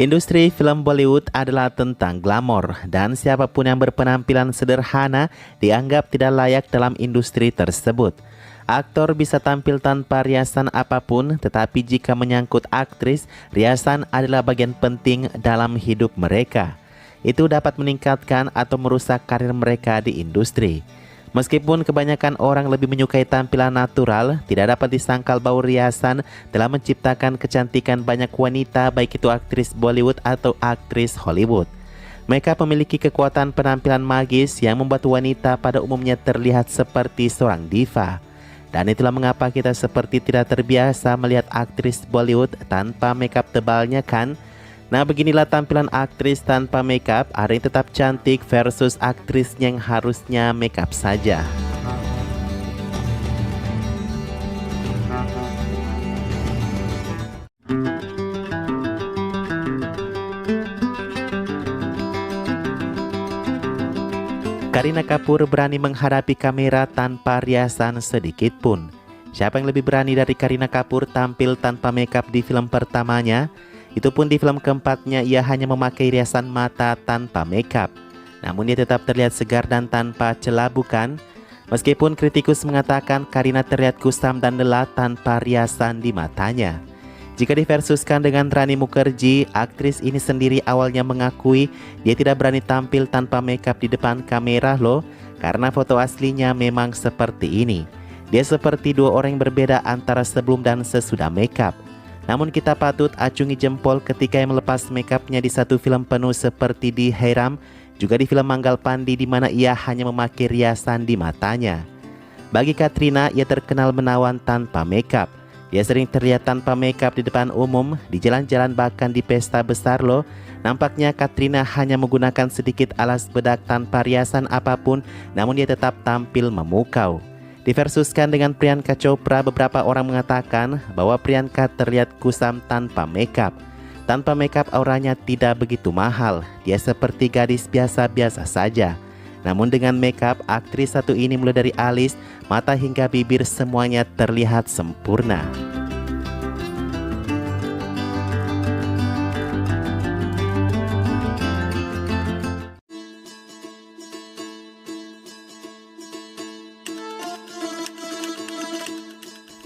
Industri film Bollywood adalah tentang glamor dan siapapun yang berpenampilan sederhana dianggap tidak layak dalam industri tersebut. Aktor bisa tampil tanpa riasan apapun, tetapi jika menyangkut aktris, riasan adalah bagian penting dalam hidup mereka. Itu dapat meningkatkan atau merusak karir mereka di industri. Meskipun kebanyakan orang lebih menyukai tampilan natural, tidak dapat disangkal bahwa riasan telah menciptakan kecantikan banyak wanita, baik itu aktris Bollywood atau aktris Hollywood. Mereka memiliki kekuatan penampilan magis yang membuat wanita pada umumnya terlihat seperti seorang diva. Dan itulah mengapa kita seperti tidak terbiasa melihat aktris Bollywood tanpa makeup tebalnya, kan? Nah, beginilah tampilan aktris tanpa makeup. Ada yang tetap cantik versus aktris yang harusnya makeup saja. Kareena Kapoor berani menghadapi kamera tanpa riasan sedikit pun. Siapa yang lebih berani dari Kareena Kapoor tampil tanpa makeup di film pertamanya? Itu pun di film keempatnya ia hanya memakai riasan mata tanpa makeup. Namun dia tetap terlihat segar dan tanpa celah, bukan? Meskipun kritikus mengatakan Kareena terlihat kusam dan lelah tanpa riasan di matanya. Jika diversuskan dengan Rani Mukherjee, aktris ini sendiri awalnya mengakui dia tidak berani tampil tanpa makeup di depan kamera loh, karena foto aslinya memang seperti ini. Dia seperti dua orang yang berbeda antara sebelum dan sesudah makeup. Namun kita patut acungi jempol ketika ia melepas makeupnya di satu film penuh seperti di Heiram, juga di film Manggal Pandi di mana ia hanya memakai riasan di matanya. Bagi Katrina, ia terkenal menawan tanpa makeup. Dia sering terlihat tanpa makeup di depan umum, di jalan-jalan bahkan di pesta besar loh. Nampaknya Katrina hanya menggunakan sedikit alas bedak tanpa riasan apapun, namun dia tetap tampil memukau. Diversuskan dengan Priyanka Chopra, beberapa orang mengatakan bahwa Priyanka terlihat kusam tanpa makeup. Tanpa makeup auranya tidak begitu mahal, dia seperti gadis biasa-biasa saja. Namun dengan makeup, aktris satu ini mulai dari alis, mata hingga bibir semuanya terlihat sempurna.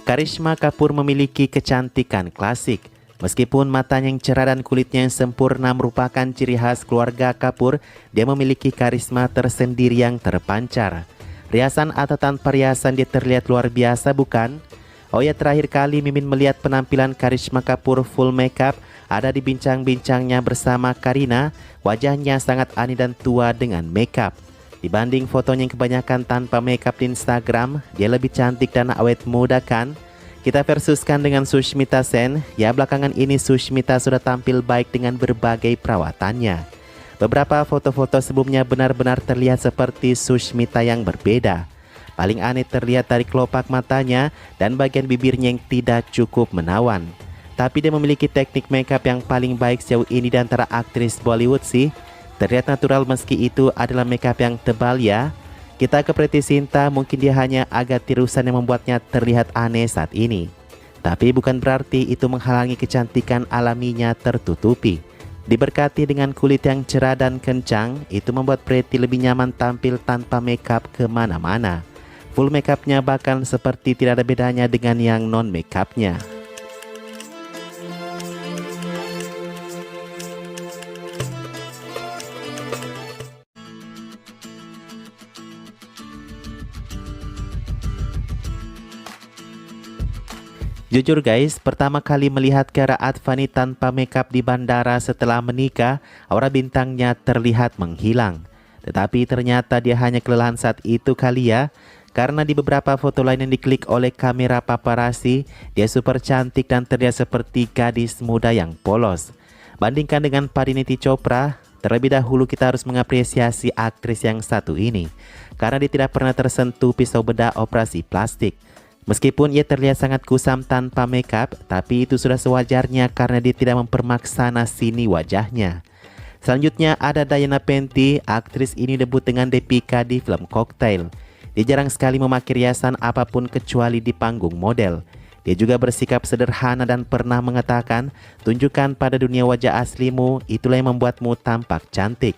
Karisma Kapoor memiliki kecantikan klasik. Meskipun matanya yang cerah dan kulitnya yang sempurna merupakan ciri khas keluarga Kapoor, dia memiliki karisma tersendiri yang terpancar. Riasan atau tanpa riasan dia terlihat luar biasa, bukan? Oh ya, terakhir kali Mimin melihat penampilan Karisma Kapoor full makeup ada di bincang-bincangnya bersama Kareena. Wajahnya sangat aneh dan tua dengan makeup. Dibanding fotonya yang kebanyakan tanpa makeup di Instagram, dia lebih cantik dan awet muda, kan? Kita versuskan dengan Sushmita Sen. Ya, belakangan ini Sushmita sudah tampil baik dengan berbagai perawatannya. Beberapa foto-foto sebelumnya benar-benar terlihat seperti Sushmita yang berbeda. Paling aneh terlihat dari kelopak matanya dan bagian bibirnya yang tidak cukup menawan. Tapi dia memiliki teknik makeup yang paling baik sejauh ini di antara aktris Bollywood sih. Terlihat natural meski itu adalah makeup yang tebal ya. Kita ke Preity Zinta, mungkin dia hanya agak tirusan yang membuatnya terlihat aneh saat ini. Tapi bukan berarti itu menghalangi kecantikan alaminya tertutupi. Diberkati dengan kulit yang cerah dan kencang, itu membuat Preity lebih nyaman tampil tanpa makeup kemana-mana. Full makeupnya bahkan seperti tidak ada bedanya dengan yang non makeupnya. Jujur guys, pertama kali melihat Kiara Advani tanpa makeup di bandara setelah menikah, aura bintangnya terlihat menghilang. Tetapi ternyata dia hanya kelelahan saat itu kali ya. Karena di beberapa foto lain yang diklik oleh kamera paparazzi, dia super cantik dan terlihat seperti gadis muda yang polos. Bandingkan dengan Parineeti Chopra, terlebih dahulu kita harus mengapresiasi aktris yang satu ini. Karena dia tidak pernah tersentuh pisau bedah operasi plastik. Meskipun ia terlihat sangat kusam tanpa makeup, tapi itu sudah sewajarnya karena dia tidak mempermaksana sini wajahnya. Selanjutnya ada Diana Penty. Aktris ini debut dengan Deepika di film Cocktail. Dia jarang sekali memakai riasan apapun kecuali di panggung model. Dia juga bersikap sederhana dan pernah mengatakan, tunjukkan pada dunia wajah aslimu, itulah yang membuatmu tampak cantik.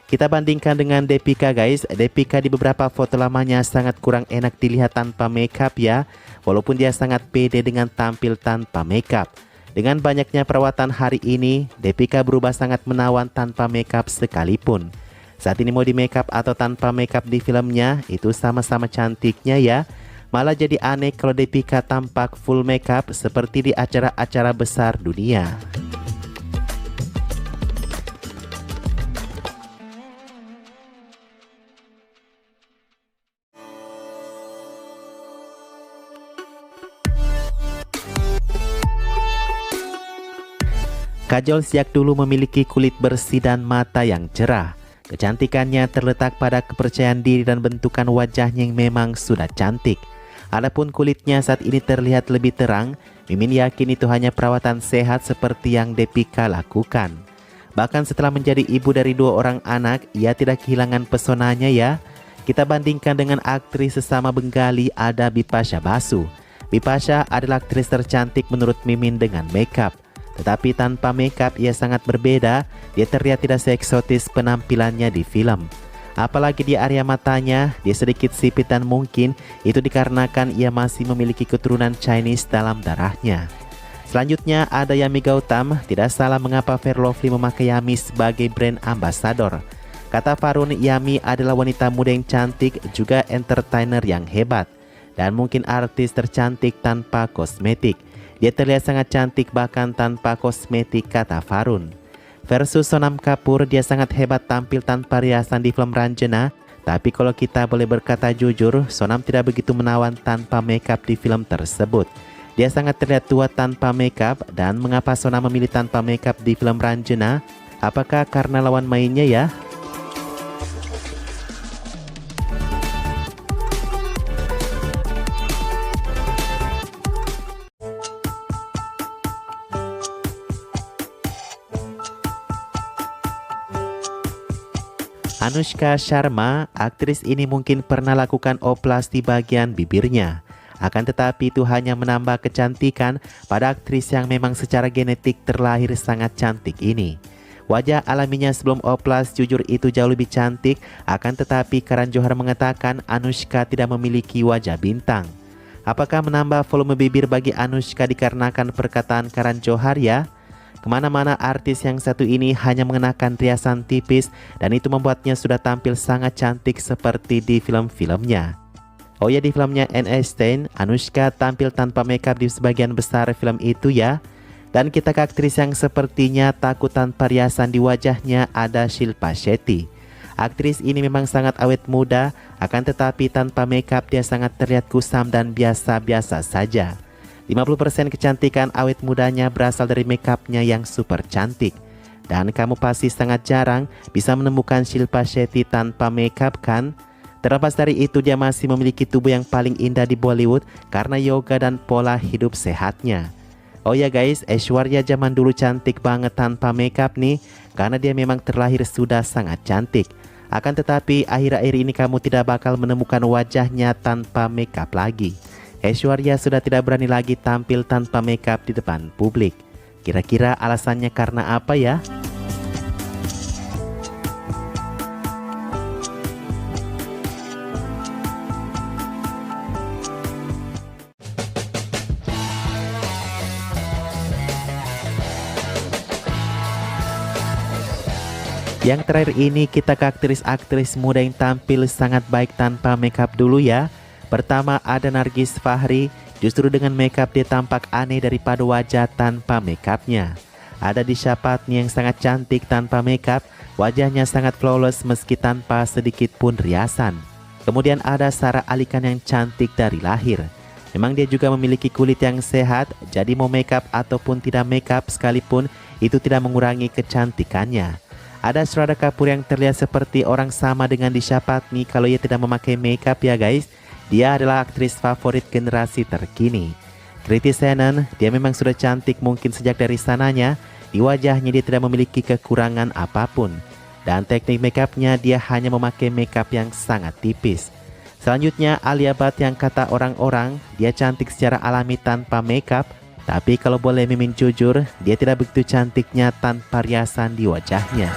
Kita bandingkan dengan Deepika guys. Deepika di beberapa foto lamanya sangat kurang enak dilihat tanpa makeup ya. Walaupun dia sangat pede dengan tampil tanpa makeup. Dengan banyaknya perawatan hari ini, Deepika berubah sangat menawan tanpa makeup sekalipun. Saat ini mau di makeup atau tanpa makeup di filmnya, itu sama-sama cantiknya ya. Malah jadi aneh kalau Deepika tampak full makeup seperti di acara-acara besar dunia. Kajol sejak dulu memiliki kulit bersih dan mata yang cerah. Kecantikannya terletak pada kepercayaan diri dan bentukan wajahnya yang memang sudah cantik. Adapun kulitnya saat ini terlihat lebih terang, Mimin yakin itu hanya perawatan sehat seperti yang Deepika lakukan. Bahkan setelah menjadi ibu dari 2 orang anak, ia tidak kehilangan pesonanya ya. Kita bandingkan dengan aktris sesama Bengali ada Bipasha Basu. Bipasha adalah aktris tercantik menurut Mimin dengan makeup. Tetapi tanpa makeup ia sangat berbeda, dia terlihat tidak seeksotis penampilannya di film. Apalagi di area matanya, dia sedikit sipit dan mungkin itu dikarenakan ia masih memiliki keturunan Chinese dalam darahnya. Selanjutnya ada Yami Gautam. Tidak salah mengapa Fairlovely memakai Yami sebagai brand ambassador. Kata Farun, Yami adalah wanita muda yang cantik, juga entertainer yang hebat. Dan mungkin artis tercantik tanpa kosmetik. Dia terlihat sangat cantik bahkan tanpa kosmetik, kata Farun. Versus Sonam Kapoor, dia sangat hebat tampil tanpa riasan di film Ranjana. Tapi kalau kita boleh berkata jujur, Sonam tidak begitu menawan tanpa makeup di film tersebut. Dia sangat terlihat tua tanpa makeup. Dan mengapa Sonam memilih tanpa makeup di film Ranjana? Apakah karena lawan mainnya ya? Anushka Sharma, aktris ini mungkin pernah lakukan oplas di bagian bibirnya. Akan tetapi itu hanya menambah kecantikan pada aktris yang memang secara genetik terlahir sangat cantik ini. Wajah alaminya sebelum oplas jujur itu jauh lebih cantik, akan tetapi Karan Johar mengatakan Anushka tidak memiliki wajah bintang. Apakah menambah volume bibir bagi Anushka dikarenakan perkataan Karan Johar ya? Kemana-mana artis yang satu ini hanya mengenakan riasan tipis dan itu membuatnya sudah tampil sangat cantik seperti di film-filmnya. Oh ya, di filmnya Anne Einstein, Anushka tampil tanpa makeup di sebagian besar film itu ya. Dan kita ke aktris yang sepertinya takut tanpa riasan di wajahnya ada Shilpa Shetty. Aktris ini memang sangat awet muda, akan tetapi tanpa makeup dia sangat terlihat kusam dan biasa-biasa saja. 50% kecantikan awet mudanya berasal dari makeupnya yang super cantik. Dan kamu pasti sangat jarang bisa menemukan Shilpa Shetty tanpa makeup kan? Terlepas dari itu, dia masih memiliki tubuh yang paling indah di Bollywood karena yoga dan pola hidup sehatnya. Oh ya guys, Aishwarya zaman dulu cantik banget tanpa makeup nih, karena dia memang terlahir sudah sangat cantik. Akan tetapi akhir-akhir ini kamu tidak bakal menemukan wajahnya tanpa makeup lagi. Aishwarya sudah tidak berani lagi tampil tanpa makeup di depan publik. Kira-kira alasannya karena apa ya? Yang terakhir ini kita ke aktris-aktris muda yang tampil sangat baik tanpa makeup dulu ya. Pertama ada Nargis Fahri, justru dengan makeup dia tampak aneh daripada wajah tanpa makeupnya. Ada Disha Patni yang sangat cantik tanpa makeup, wajahnya sangat flawless meski tanpa sedikit pun riasan. Kemudian ada Sarah Ali Khan yang cantik dari lahir. Memang dia juga memiliki kulit yang sehat, jadi mau makeup ataupun tidak makeup sekalipun itu tidak mengurangi kecantikannya. Ada Shraddha Kapoor yang terlihat seperti orang sama dengan Disha Patni kalau ia tidak memakai makeup ya guys. Dia adalah aktris favorit generasi terkini. Kriti Senon, dia memang sudah cantik mungkin sejak dari sananya. Di wajahnya dia tidak memiliki kekurangan apapun. Dan teknik makeupnya dia hanya memakai makeup yang sangat tipis. Selanjutnya Alia Bhatt yang kata orang-orang dia cantik secara alami tanpa makeup. Tapi kalau boleh Mimin jujur, dia tidak begitu cantiknya tanpa riasan di wajahnya.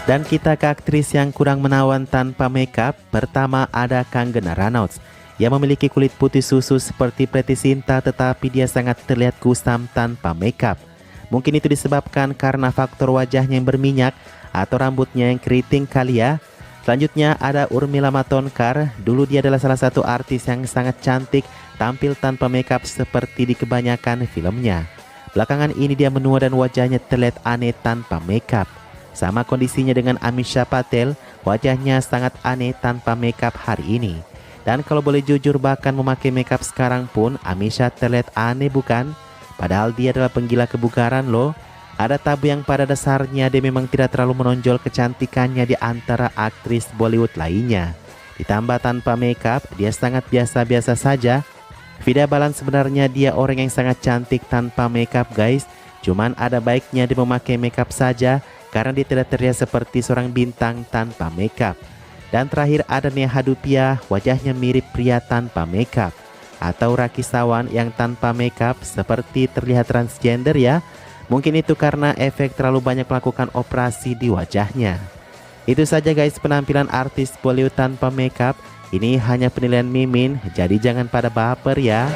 Dan kita ke aktris yang kurang menawan tanpa makeup. Pertama ada Kanggena Ranaut yang memiliki kulit putih susu seperti Preity Zinta, tetapi dia sangat terlihat kusam tanpa makeup. Mungkin itu disebabkan karena faktor wajahnya yang berminyak atau rambutnya yang keriting kali ya. Selanjutnya ada Urmila Matondkar. Dulu dia adalah salah satu artis yang sangat cantik, tampil tanpa makeup seperti di kebanyakan filmnya. Belakangan ini dia menua dan wajahnya terlihat aneh tanpa makeup. Sama kondisinya dengan Amisha Patel, wajahnya sangat aneh tanpa makeup hari ini. Dan kalau boleh jujur, bahkan memakai makeup sekarang pun Amisha terlihat aneh bukan? Padahal dia adalah penggila kebugaran loh. Ada tabu yang pada dasarnya dia memang tidak terlalu menonjol kecantikannya di antara aktris Bollywood lainnya. Ditambah tanpa makeup, dia sangat biasa-biasa saja. Vida Balan sebenarnya dia orang yang sangat cantik tanpa makeup guys. Cuman ada baiknya dia memakai makeup saja, karena dia tidak terlihat seperti seorang bintang tanpa makeup. Dan terakhir ada Neha Dupia, wajahnya mirip pria tanpa makeup. Atau Raki Sawan yang tanpa makeup seperti terlihat transgender ya. Mungkin itu karena efek terlalu banyak melakukan operasi di wajahnya. Itu saja guys penampilan artis Bollywood tanpa makeup. Ini hanya penilaian Mimin, jadi jangan pada baper ya.